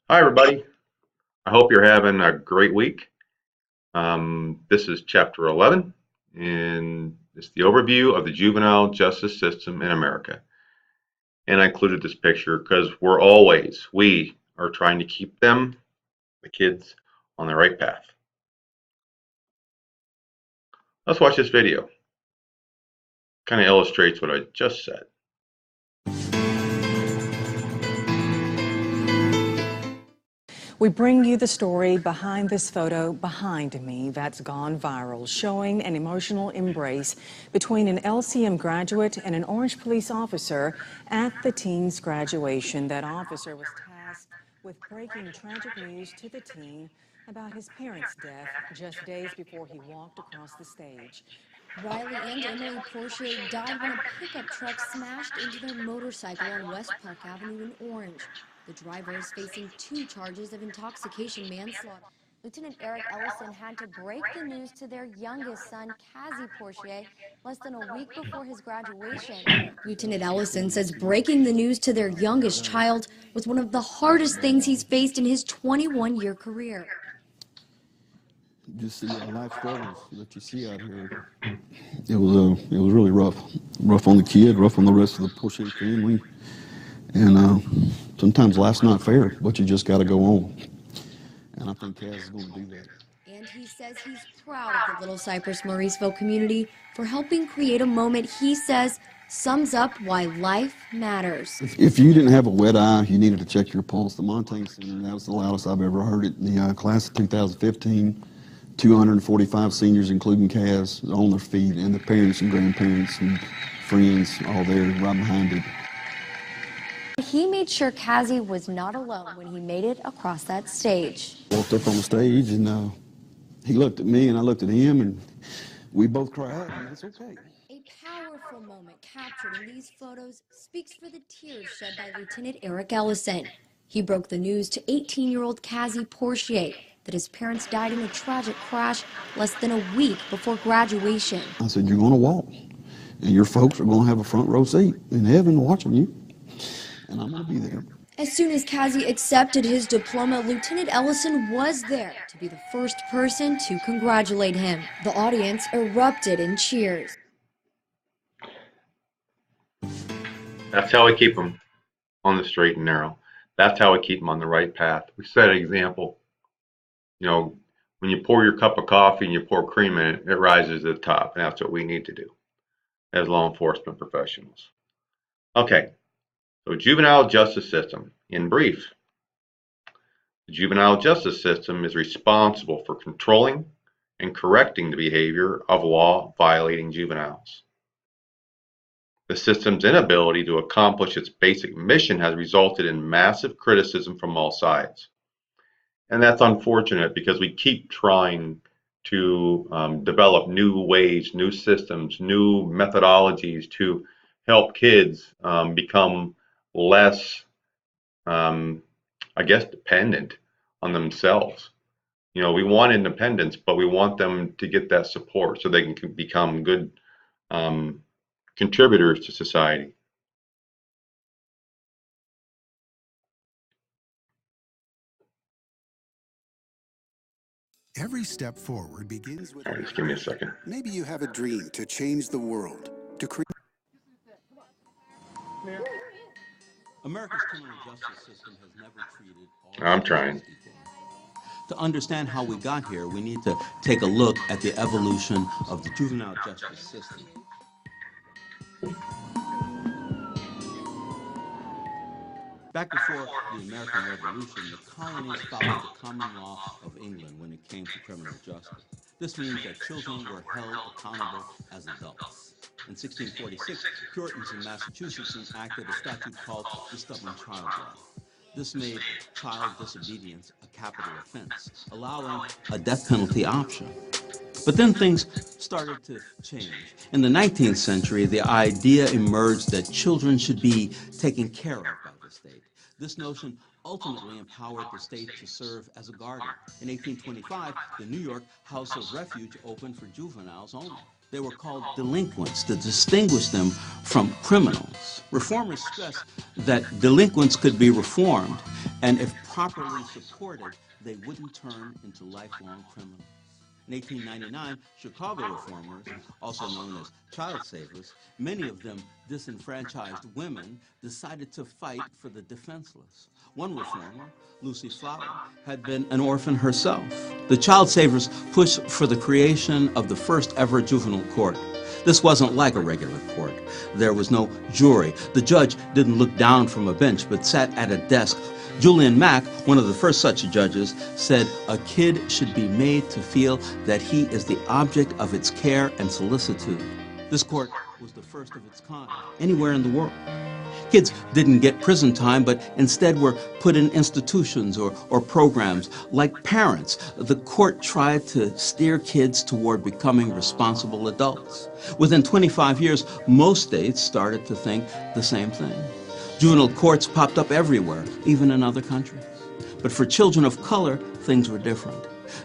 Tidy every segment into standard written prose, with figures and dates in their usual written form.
Hi, everybody. I hope you're having a great week. This is Chapter 11, and it's the overview of the juvenile justice system in America. And I included this picture because we are trying to keep them, the kids, on the right path. Let's watch this video. Kind of illustrates what I just said. We bring you the story behind this photo behind me that's gone viral, showing an emotional embrace between an LCM graduate and an Orange police officer at the teen's graduation. That officer was tasked with breaking tragic news to the teen about his parents' death just days before he walked across the stage. Riley and Emily Portier died when a pickup truck smashed into their motorcycle on West Park Avenue in Orange. The driver is facing 2 charges of intoxication manslaughter. Lieutenant Eric Ellison had to break the news to their youngest son, Cassie Portier, less than a week before his graduation. Lieutenant Ellison says breaking the news to their youngest child was one of the hardest things he's faced in his 21-year career. Just see life struggles that you see out here. It was really rough on the kid, rough on the rest of the Portier family, and sometimes life's not fair, but you just got to go on. And I think Kaz is going to do that. And he says he's proud of the Little Cypress Mauriceville community for helping create a moment he says sums up why life matters. If you didn't have a wet eye, you needed to check your pulse. The Montaigne Center, that was the loudest I've ever heard it. In the class of 2015, 245 seniors, including Kaz, on their feet, and the parents and grandparents and friends all there right behind it. He made sure Cassie was not alone when he made it across that stage. Walked up on the stage, and he looked at me, and I looked at him, and we both cried, and it's okay. A powerful moment captured in these photos speaks for the tears shed by Lieutenant Eric Ellison. He broke the news to 18-year-old Cassie Portier that his parents died in a tragic crash less than a week before graduation. I said, you're going to walk, and your folks are going to have a front row seat in heaven watching you, and I'm going to be there. As soon as Cassie accepted his diploma, Lieutenant Ellison was there to be the first person to congratulate him. The audience erupted in cheers. That's how we keep them on the straight and narrow. That's how we keep them on the right path. We set an example. You know, when you pour your cup of coffee and you pour cream in it, it rises to the top, and that's what we need to do as law enforcement professionals. Okay, so juvenile justice system. In brief, the juvenile justice system is responsible for controlling and correcting the behavior of law-violating juveniles. The system's inability to accomplish its basic mission has resulted in massive criticism from all sides. And that's unfortunate because we keep trying to develop new ways, new systems, new methodologies to help kids become less, dependent on themselves. You know, we want independence, but we want them to get that support so they can become good contributors to society. Every step forward begins with... All right, just give me a second. Maybe you have a dream to change the world, to create... America's criminal justice system has never treated all... I'm trying. To understand how we got here, we need to take a look at the evolution of the juvenile justice system. Back before the American Revolution, the colonies followed the common law of England when it came to criminal justice. This means that children were held accountable as adults. In 1646, Puritans in Massachusetts enacted a statute called the Stubborn Child Law. This made child disobedience a capital offense, allowing a death penalty option. But then things started to change. In the 19th century, the idea emerged that children should be taken care of by the state. This notion ultimately empowered the state to serve as a guardian. In 1825, the New York House of Refuge opened for juveniles only. They were called delinquents to distinguish them from criminals. Reformers stressed that delinquents could be reformed, and if properly supported, they wouldn't turn into lifelong criminals. In 1899, Chicago reformers, also known as child savers, many of them disenfranchised women, decided to fight for the defenseless. One reformer, Lucy Flower, had been an orphan herself. The child savers pushed for the creation of the first ever juvenile court. This wasn't like a regular court. There was no jury. The judge didn't look down from a bench, but sat at a desk. Julian Mack, one of the first such judges, said a kid should be made to feel that he is the object of its care and solicitude. This court was the first of its kind anywhere in the world. Kids didn't get prison time, but instead were put in institutions or programs. Like parents, the court tried to steer kids toward becoming responsible adults. Within 25 years, most states started to think the same thing. Juvenile courts popped up everywhere, even in other countries. But for children of color, things were different.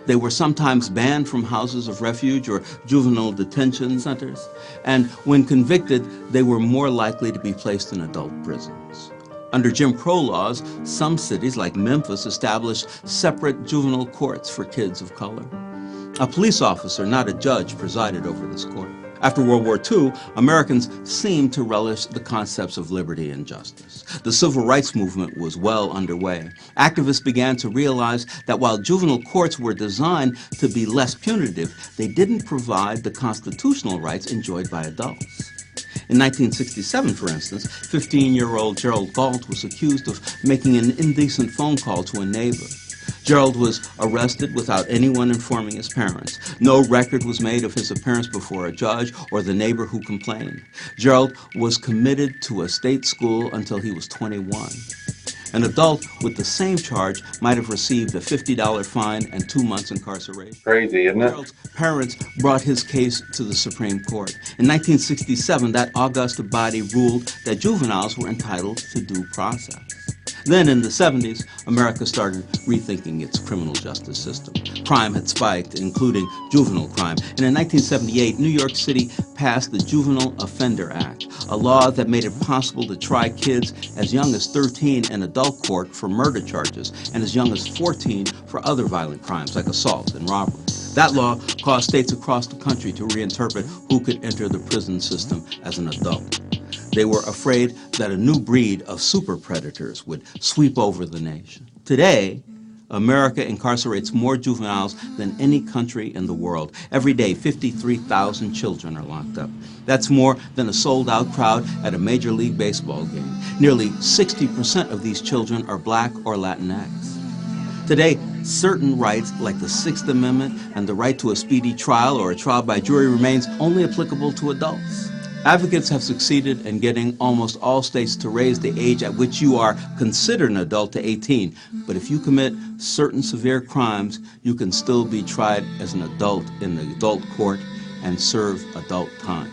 They were sometimes banned from houses of refuge or juvenile detention centers, and when convicted, they were more likely to be placed in adult prisons. Under Jim Crow laws, some cities like Memphis established separate juvenile courts for kids of color. A police officer, not a judge, presided over this court. After World War II, Americans seemed to relish the concepts of liberty and justice. The civil rights movement was well underway. Activists began to realize that while juvenile courts were designed to be less punitive, they didn't provide the constitutional rights enjoyed by adults. In 1967, for instance, 15-year-old Gerald Galt was accused of making an indecent phone call to a neighbor. Gerald was arrested without anyone informing his parents. No record was made of his appearance before a judge or the neighbor who complained. Gerald was committed to a state school until he was 21. An adult with the same charge might have received a $50 fine and 2 months incarceration. Crazy, isn't it? Gerald's parents brought his case to the Supreme Court. In 1967, that august body ruled that juveniles were entitled to due process. Then in the 70s, America started rethinking its criminal justice system. Crime had spiked, including juvenile crime. And in 1978, New York City passed the Juvenile Offender Act, a law that made it possible to try kids as young as 13 in adult court for murder charges and as young as 14 for other violent crimes like assault and robbery. That law caused states across the country to reinterpret who could enter the prison system as an adult. They were afraid that a new breed of super predators would sweep over the nation. Today, America incarcerates more juveniles than any country in the world. Every day, 53,000 children are locked up. That's more than a sold-out crowd at a Major League Baseball game. Nearly 60% of these children are Black or Latinx. Today, certain rights like the Sixth Amendment and the right to a speedy trial or a trial by jury remains only applicable to adults. Advocates have succeeded in getting almost all states to raise the age at which you are considered an adult to 18. But if you commit certain severe crimes, you can still be tried as an adult in the adult court and serve adult time.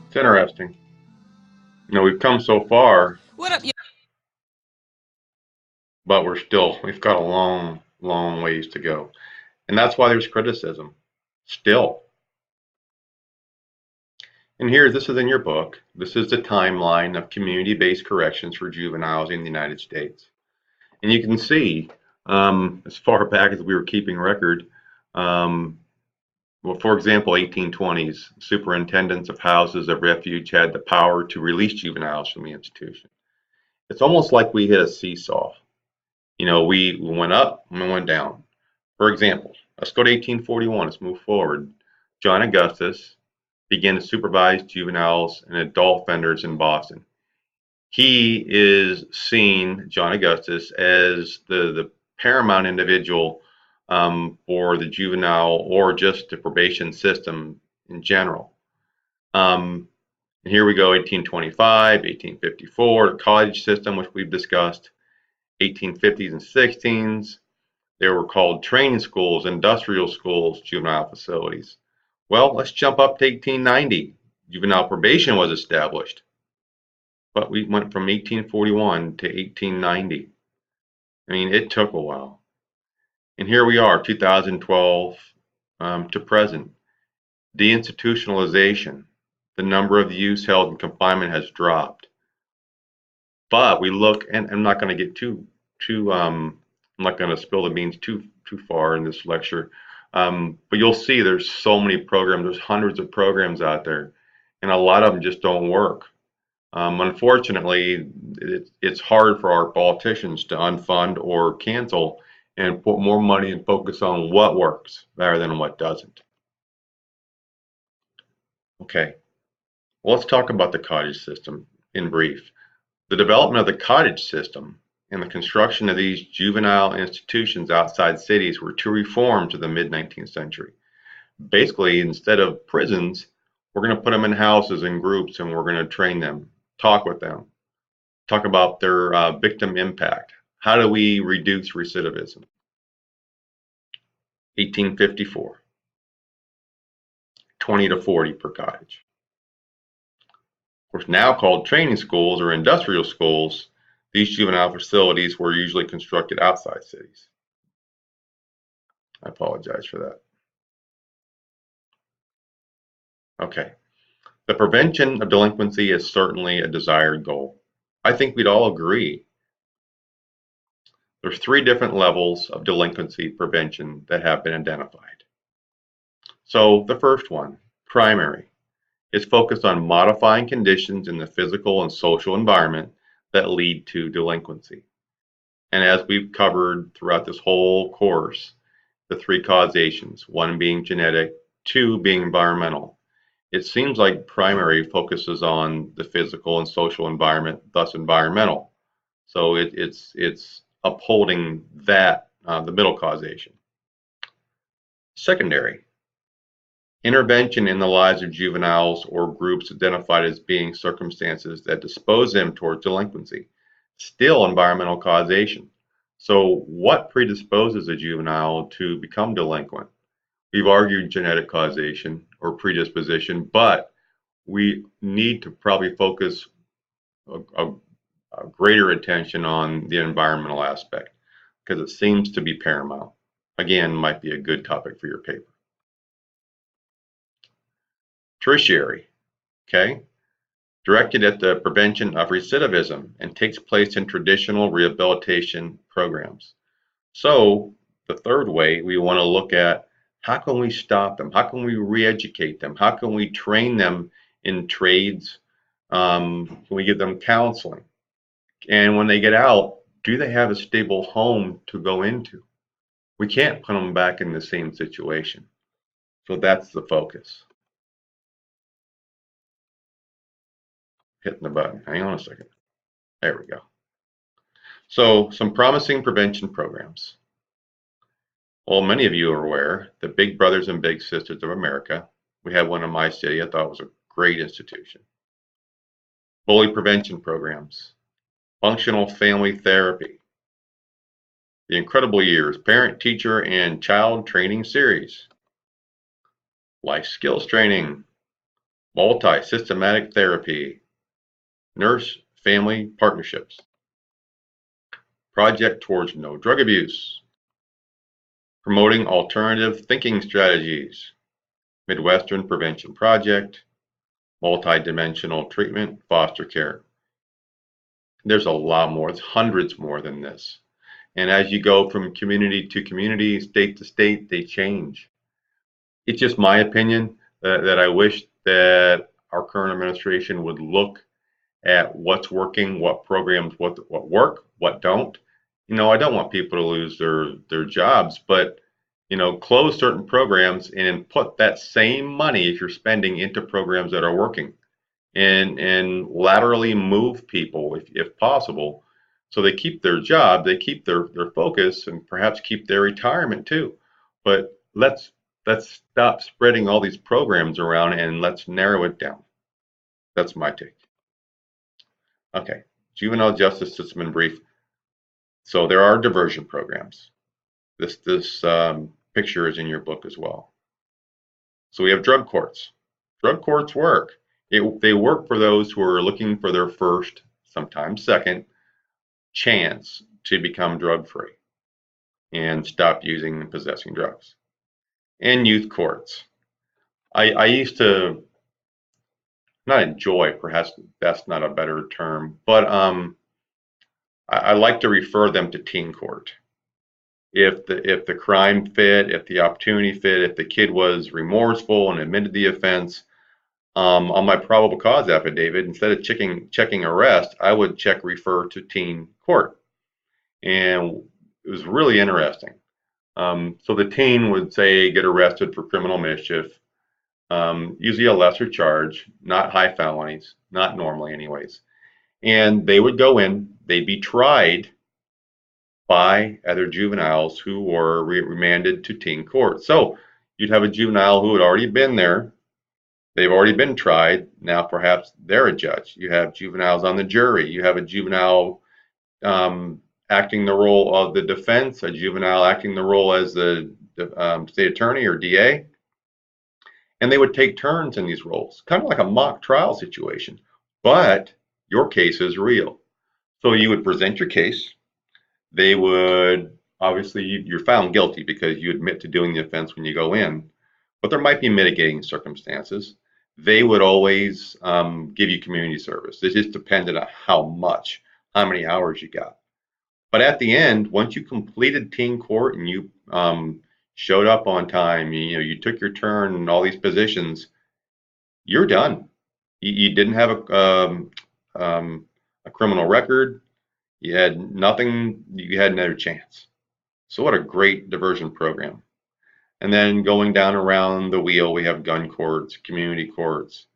It's interesting. You know, we've come so far. What up, But we've got a long, long ways to go. And that's why there's criticism. Still. And here, this is in your book. This is the timeline of community-based corrections for juveniles in the United States. And you can see, as far back as we were keeping record, well, for example, 1820s, superintendents of houses of refuge had the power to release juveniles from the institution. It's almost like we hit a seesaw. You know, we went up and we went down. For example, let's go to 1841. Let's move forward. John Augustus began to supervise juveniles and adult offenders in Boston. He is seen, John Augustus, as the paramount individual for the juvenile or just the probation system in general. And here we go, 1825, 1854, the college system, which we've discussed, 1850s and 16s. They were called training schools, industrial schools, juvenile facilities. Well, let's jump up to 1890. Juvenile probation was established. But we went from 1841 to 1890. I mean, it took a while. And here we are, 2012 to present. Deinstitutionalization. The number of youths held in confinement has dropped. But we look, and I'm not going to get I'm not going to spill the beans too far in this lecture. But you'll see there's so many programs. There's hundreds of programs out there, and a lot of them just don't work. Unfortunately, it's hard for our politicians to unfund or cancel and put more money and focus on what works rather than what doesn't. Okay, well, let's talk about the cottage system in brief. The development of the cottage system and the construction of these juvenile institutions outside cities were two reforms of the mid-19th century. Basically, instead of prisons, we're going to put them in houses and groups, and we're going to train them, talk with them, talk about their victim impact. How do we reduce recidivism? 1854, 20 to 40 per cottage. Of course, now called training schools or industrial schools, these juvenile facilities were usually constructed outside cities. I apologize for that. Okay. The prevention of delinquency is certainly a desired goal. I think we'd all agree. There's 3 different levels of delinquency prevention that have been identified. So the first one, primary, is focused on modifying conditions in the physical and social environment that lead to delinquency. And as we've covered throughout this whole course, the 3 causations, 1 being genetic, 2 being environmental. It seems like primary focuses on the physical and social environment, thus environmental. So it's upholding that, the middle causation. Secondary, intervention in the lives of juveniles or groups identified as being circumstances that dispose them towards delinquency. Still environmental causation. So what predisposes a juvenile to become delinquent? We've argued genetic causation or predisposition, but we need to probably focus a greater attention on the environmental aspect because it seems to be paramount. Again, might be a good topic for your paper. Tertiary, okay, directed at the prevention of recidivism and takes place in traditional rehabilitation programs. So the third way we want to look at, how can we stop them? How can we re-educate them? How can we train them in trades? Can we give them counseling? And when they get out, do they have a stable home to go into? We can't put them back in the same situation. So that's the focus. Hitting the button. Hang on a second. There we go. So some promising prevention programs. Well, many of you are aware, the Big Brothers and Big Sisters of America. We have one in my city. I thought it was a great institution. Bully prevention programs. Functional family therapy. The Incredible Years, Parent, Teacher, and Child Training Series. Life Skills Training. Multi-Systematic Therapy. Nurse-Family Partnerships. Project Towards No Drug Abuse. Promoting Alternative Thinking Strategies. Midwestern Prevention Project. Multidimensional Treatment, Foster Care. There's a lot more. It's hundreds more than this. And as you go from community to community, state to state, they change. It's just my opinion that I wish that our current administration would look at what's working, what programs, what work, what don't. You know, I don't want people to lose their jobs, but you know, close certain programs and put that same money if you're spending into programs that are working, and laterally move people if possible, so they keep their job, they keep their focus, and perhaps keep their retirement too. But let's stop spreading all these programs around and let's narrow it down. That's my take. Okay, juvenile justice system in brief. So there are diversion programs. This picture is in your book as well. So we have drug courts. Drug courts work. They work for those who are looking for their first, sometimes second, chance to become drug-free and stop using and possessing drugs. And youth courts. I used to not enjoy, perhaps that's not a better term, but I like to refer them to teen court. If the crime fit, if the opportunity fit, if the kid was remorseful and admitted the offense, on my probable cause affidavit, instead of checking arrest, I would check refer to teen court. And it was really interesting. So the teen would say get arrested for criminal mischief, usually a lesser charge, not high felonies, not normally anyways. And they would go in, they'd be tried by other juveniles who were remanded to teen court. So you'd have a juvenile who had already been there. They've already been tried. Now perhaps they're a judge. You have juveniles on the jury. You have a juvenile acting the role of the defense, a juvenile acting the role as the state attorney or DA. And they would take turns in these roles, kind of like a mock trial situation. But your case is real. So you would present your case. They would, obviously, you're found guilty because you admit to doing the offense when you go in. But there might be mitigating circumstances. They would always give you community service. It just depended on how much, how many hours you got. But at the end, once you completed teen court and you showed up on time, you took your turn in all these positions, you're done. You didn't have a criminal record. You had nothing. You had another chance. So what a great diversion program. And then going down around the wheel, we have gun courts, community courts,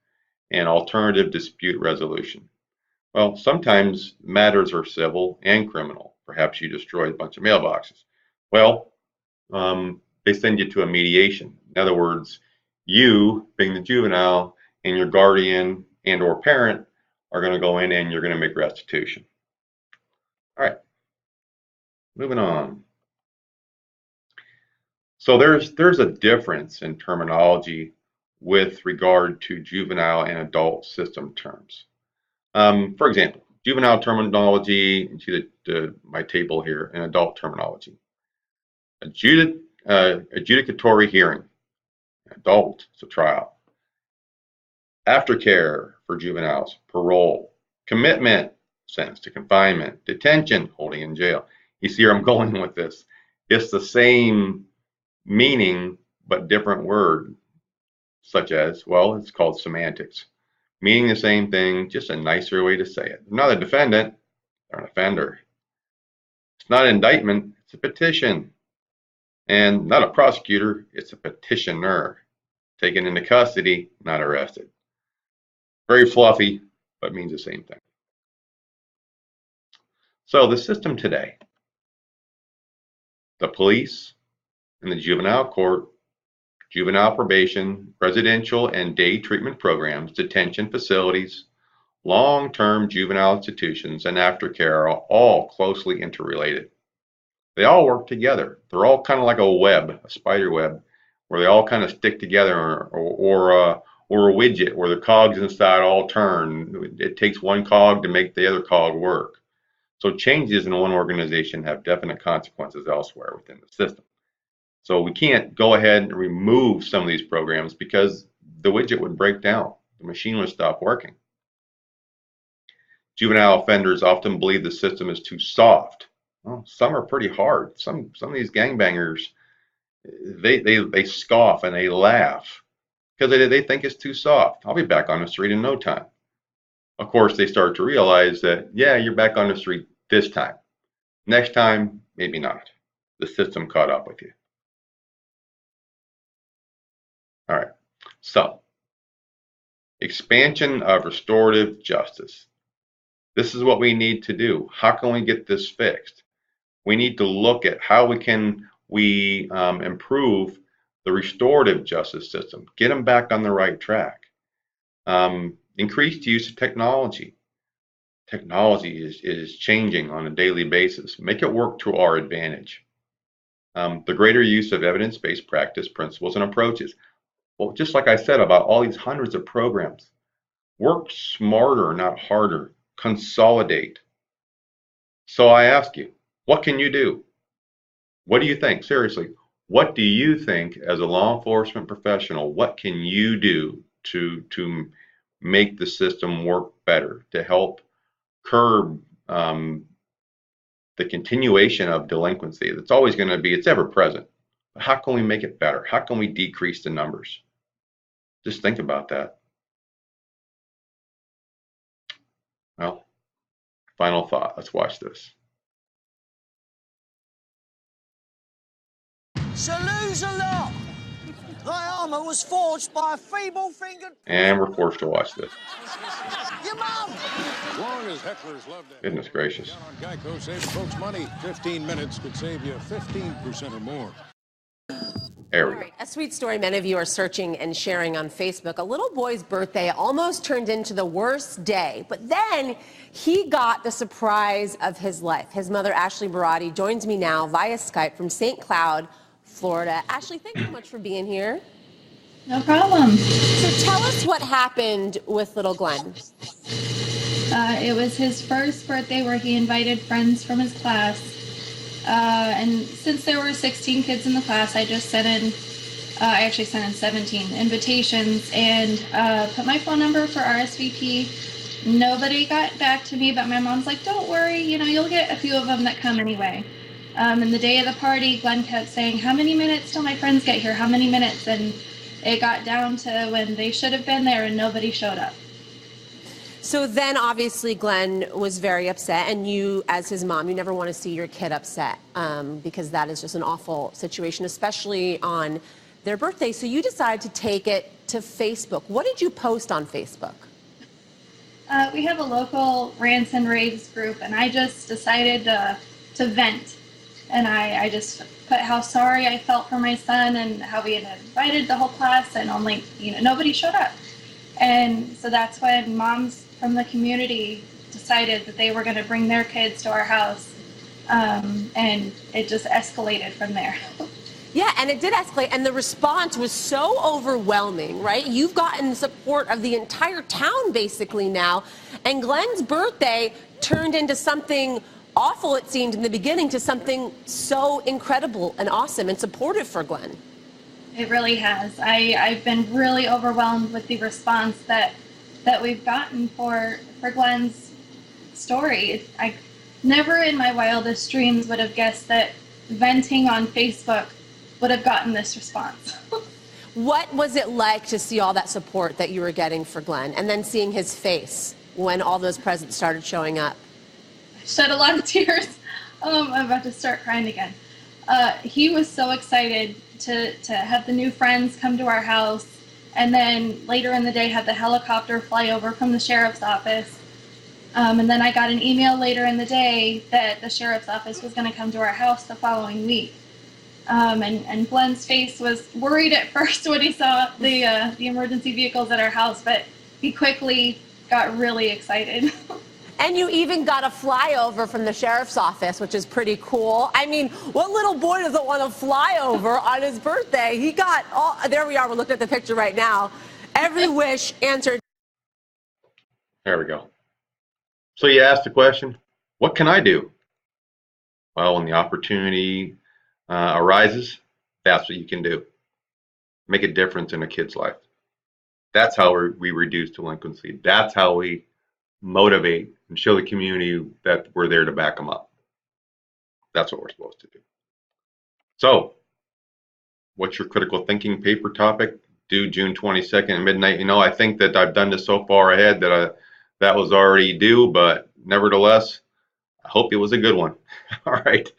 and alternative dispute resolution. Well, sometimes matters are civil and criminal. Perhaps you destroyed a bunch of mailboxes. Well, they send you to a mediation. In other words, you, being the juvenile, and your guardian and or parent are going to go in and you're going to make restitution. All right, moving on. So there's a difference in terminology with regard to juvenile and adult system terms. For example, juvenile terminology, you see my table here, and adult terminology. Adjudicatory hearing, adult, it's a trial. Aftercare for juveniles, parole. Commitment, sentence to confinement. Detention, holding in jail. You see where I'm going with this. It's the same meaning, but different word, such as, well, it's called semantics. Meaning the same thing, just a nicer way to say it. They're not a defendant, they're an offender. It's not an indictment, it's a petition. And not a prosecutor, it's a petitioner. Taken into custody, not arrested. Very fluffy, but means the same thing. So the system today, the police and the juvenile court, juvenile probation, residential and day treatment programs, detention facilities, long-term juvenile institutions, and aftercare are all closely interrelated. They all work together. They're all kind of like a web, a spider web, where they all kind of stick together, or a widget where the cogs inside all turn. It takes one cog to make the other cog work. So changes in one organization have definite consequences elsewhere within the system. So we can't go ahead and remove some of these programs because the widget would break down. The machine would stop working. Juvenile offenders often believe the system is too soft. Well, some are pretty hard. Some of these gangbangers, they scoff and they laugh because they think it's too soft. I'll be back on the street in no time. Of course, they start to realize that, yeah, you're back on the street this time. Next time, maybe not. The system caught up with you. All right, so expansion of restorative justice. This is what we need to do. How can we get this fixed? We need to look at how we can improve the restorative justice system, get them back on the right track. Increased use of technology. Technology is changing on a daily basis. Make it work to our advantage. The greater use of evidence-based practice, principles, and approaches. Well, just like I said about all these hundreds of programs, work smarter, not harder. Consolidate. So I ask you, what can you do? What do you think? Seriously, what do you think as a law enforcement professional, what can you do to make the system work better, to help curb the continuation of delinquency. It's always going to be, it's ever present. But how can we make it better? How can we decrease the numbers? Just think about that. Well, final thought. Let's watch this. So lose a lot. Thy armour was forged by a feeble-fingered... And we're forced to watch this. Your mum! Warren is hecklers love that. Goodness gracious. Down on Geico saves folks money. 15 minutes could save you 15% or more. There we All go. right, a sweet story many of you are searching and sharing on Facebook. A little boy's birthday almost turned into the worst day, but then he got the surprise of his life. His mother, Ashley Barati, joins me now via Skype from St. Cloud, Florida. Ashley, thanks so much for being here. No problem. So tell us what happened with little Glenn. It was his first birthday where he invited friends from his class. And since there were 16 kids in the class, I just sent in, I actually sent in 17 invitations and put my phone number for RSVP. Nobody got back to me, but my mom's like, don't worry, you know, you'll get a few of them that come anyway. And the day of the party, Glenn kept saying, how many minutes till my friends get here? How many minutes? And it got down to when they should have been there and nobody showed up. So then obviously Glenn was very upset, and you as his mom, you never want to see your kid upset because that is just an awful situation, especially on their birthday. So you decided to take it to Facebook. What did you post on Facebook? We have a local rants and raves group, and I just decided to vent. And I just put how sorry I felt for my son and how we had invited the whole class and only, you know, nobody showed up. And so that's when moms from the community decided that they were going to bring their kids to our house. And it just escalated from there. Yeah, and it did escalate, and the response was so overwhelming, right? You've gotten the support of the entire town basically now, and Glenn's birthday turned into something awful, it seemed in the beginning, to something so incredible and awesome and supportive for Glenn. It really has. I've been really overwhelmed with the response that we've gotten for Glenn's story. I never in my wildest dreams would have guessed that venting on Facebook would have gotten this response. What was it like to see all that support that you were getting for Glenn, and then seeing his face when all those presents started showing up? I shed a lot of tears. I'm about to start crying again. He was so excited to have the new friends come to our house, and then later in the day had the helicopter fly over from the sheriff's office. And then I got an email later in the day that the sheriff's office was going to come to our house the following week. And Glenn's face was worried at first when he saw the emergency vehicles at our house, but he quickly got really excited. And you even got a flyover from the sheriff's office, which is pretty cool. I mean, what little boy doesn't want a flyover on his birthday? He got all, there we are, we're looking at the picture right now. Every wish answered. There we go. So you asked the question, what can I do? Well, when the opportunity arises, that's what you can do. Make a difference in a kid's life. That's how we reduce delinquency. That's how we motivate and show the community that we're there to back them up. That's what we're supposed to do. So, what's your critical thinking paper topic? Due June 22nd at midnight. You know, I think that I've done this so far ahead that that was already due, but nevertheless, I hope it was a good one. All right.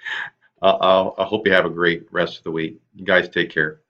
I hope you have a great rest of the week. You guys take care.